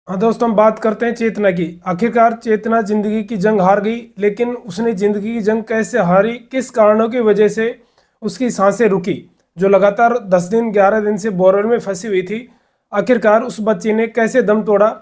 हाँ दोस्तों, हम बात करते हैं चेतना की। आखिरकार चेतना जिंदगी की जंग हार गई, लेकिन उसने जिंदगी की जंग कैसे हारी, किस कारणों की वजह से उसकी सांसें रुकी। जो लगातार 10 दिन 11 दिन से बोरवेल में फंसी हुई थी, आखिरकार उस बच्ची ने कैसे दम तोड़ा।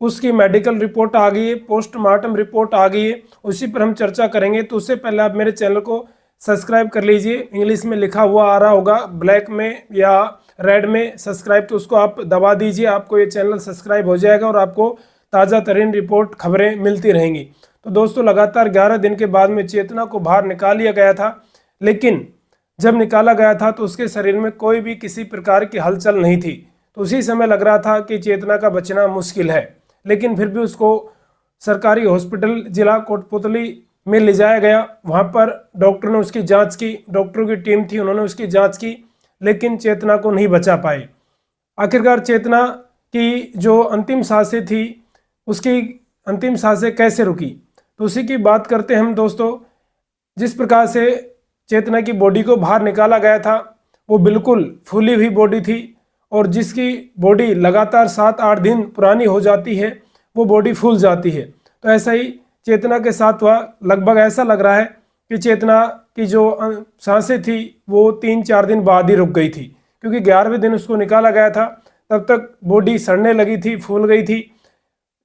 उसकी मेडिकल रिपोर्ट आ गई है, पोस्टमार्टम रिपोर्ट आ गई है, उसी पर हम चर्चा करेंगे। तो उससे पहले आप मेरे चैनल को सब्सक्राइब कर लीजिए। इंग्लिश में लिखा हुआ आ रहा होगा ब्लैक में या रेड में सब्सक्राइब, तो उसको आप दबा दीजिए। आपको ये चैनल सब्सक्राइब हो जाएगा और आपको ताज़ा तरीन रिपोर्ट खबरें मिलती रहेंगी। तो दोस्तों, लगातार 11 दिन के बाद में चेतना को बाहर निकाल लिया गया था, लेकिन जब निकाला गया था तो उसके शरीर में कोई भी किसी प्रकार की हलचल नहीं थी। तो उसी समय लग रहा था कि चेतना का बचना मुश्किल है, लेकिन फिर भी उसको सरकारी हॉस्पिटल जिला कोटपुतली में ले जाया गया। वहाँ पर डॉक्टर ने उसकी जांच की, डॉक्टरों की टीम थी, उन्होंने उसकी जांच की, लेकिन चेतना को नहीं बचा पाए। आखिरकार चेतना की जो अंतिम सांसें थी, उसकी अंतिम सांसें कैसे रुकी, तो उसी की बात करते हैं हम दोस्तों। जिस प्रकार से चेतना की बॉडी को बाहर निकाला गया था, वो बिल्कुल फूली हुई बॉडी थी, और जिसकी बॉडी लगातार 7-8 दिन पुरानी हो जाती है, वो बॉडी फूल जाती है। तो ऐसा ही चेतना के साथ हुआ। लगभग ऐसा लग रहा है कि चेतना की जो सांसें थी वो 3-4 दिन बाद ही रुक गई थी, क्योंकि 11वें दिन उसको निकाला गया था, तब तक बॉडी सड़ने लगी थी, फूल गई थी।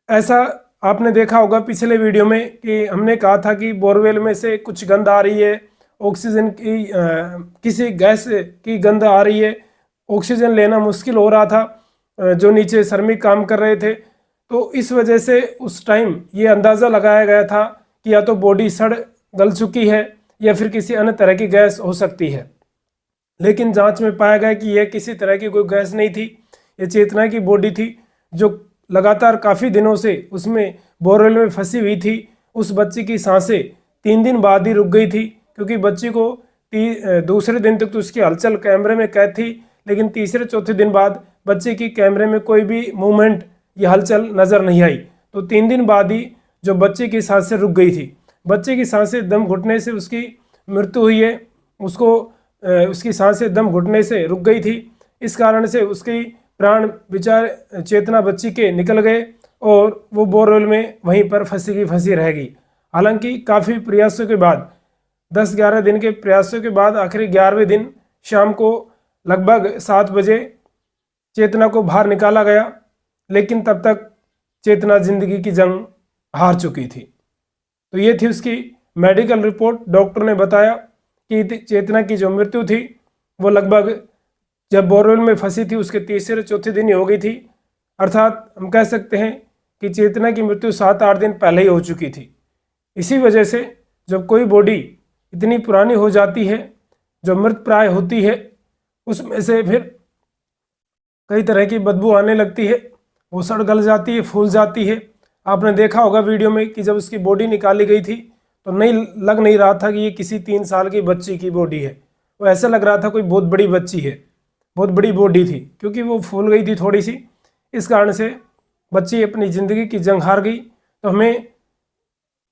ऐसा आपने देखा होगा पिछले वीडियो में कि हमने कहा था कि बोरवेल में से कुछ गंध आ रही है, ऑक्सीजन की किसी गैस की गंध आ रही है, ऑक्सीजन लेना मुश्किल हो रहा था जो नीचे श्रमिक काम कर रहे थे। तो इस वजह से उस टाइम ये अंदाज़ा लगाया गया था कि या तो बॉडी सड़ गल चुकी है या फिर किसी अन्य तरह की गैस हो सकती है। लेकिन जांच में पाया गया कि यह किसी तरह की कोई गैस नहीं थी, ये चेतना की बॉडी थी जो लगातार काफ़ी दिनों से उसमें बोरवेल में फंसी हुई थी। उस बच्ची की सांसें 3 दिन बाद ही रुक गई थी, क्योंकि बच्ची को दूसरे दिन तक तो उसकी हलचल कैमरे में कैद थी, लेकिन तीसरे चौथे दिन बाद बच्चे की कैमरे में कोई भी मूवमेंट या हलचल नज़र नहीं आई। तो 3 दिन बाद ही जो बच्चे की सांसें रुक गई थी। बच्चे की सांसें दम घुटने से उसकी मृत्यु हुई है, उसकी सांसें दम घुटने से रुक गई थी। इस कारण से उसकी प्राण विचार चेतना बच्ची के निकल गए और वो बोरवेल में वहीं पर फंसी की फंसी रह गई। हालांकि काफ़ी प्रयासों के बाद, 10-11 दिन के प्रयासों के बाद आखिर 11वें दिन शाम को लगभग 7 बजे चेतना को बाहर निकाला गया, लेकिन तब तक चेतना जिंदगी की जंग हार चुकी थी। तो ये थी उसकी मेडिकल रिपोर्ट। डॉक्टर ने बताया कि चेतना की जो मृत्यु थी वो लगभग जब बोरवेल में फंसी थी उसके तीसरे चौथे दिन ही हो गई थी। अर्थात हम कह सकते हैं कि चेतना की मृत्यु 7-8 दिन पहले ही हो चुकी थी। इसी वजह से जब कोई बॉडी इतनी पुरानी हो जाती है, जो मृत प्राय होती है, उसमें से फिर कई तरह की बदबू आने लगती है, वो सड़ गल जाती है, फूल जाती है। आपने देखा होगा वीडियो में कि जब उसकी बॉडी निकाली गई थी तो लग नहीं रहा था कि ये किसी 3 साल की बच्ची की बॉडी है। वो ऐसा लग रहा था कोई बहुत बड़ी बच्ची है, बहुत बड़ी बॉडी थी, क्योंकि वो फूल गई थी थोड़ी सी। इस कारण से बच्ची अपनी ज़िंदगी की जंग हार गई। तो हमें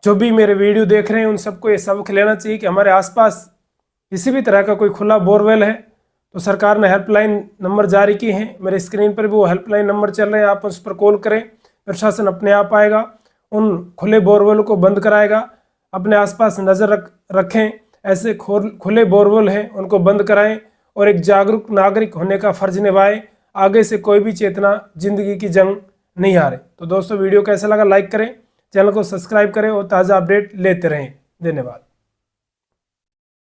जो भी मेरे वीडियो देख रहे हैं उन सबको ये सबक लेना चाहिए कि हमारे आसपास किसी भी तरह का कोई खुला बोरवेल है तो सरकार ने हेल्पलाइन नंबर जारी किए हैं। मेरे स्क्रीन पर भी वो हेल्पलाइन नंबर चल रहे हैं, आप उस पर कॉल करें। प्रशासन अपने आप आएगा, उन खुले बोरवेल को बंद कराएगा। अपने आसपास नज़र रखें, ऐसे खुले बोरवेल हैं उनको बंद कराएं और एक जागरूक नागरिक होने का फ़र्ज निभाएं। आगे से कोई भी चेतना जिंदगी की जंग नहीं हारे। तो दोस्तों, वीडियो कैसा लगा लाइक करें, चैनल को सब्सक्राइब करें और ताज़ा अपडेट लेते रहें। धन्यवाद।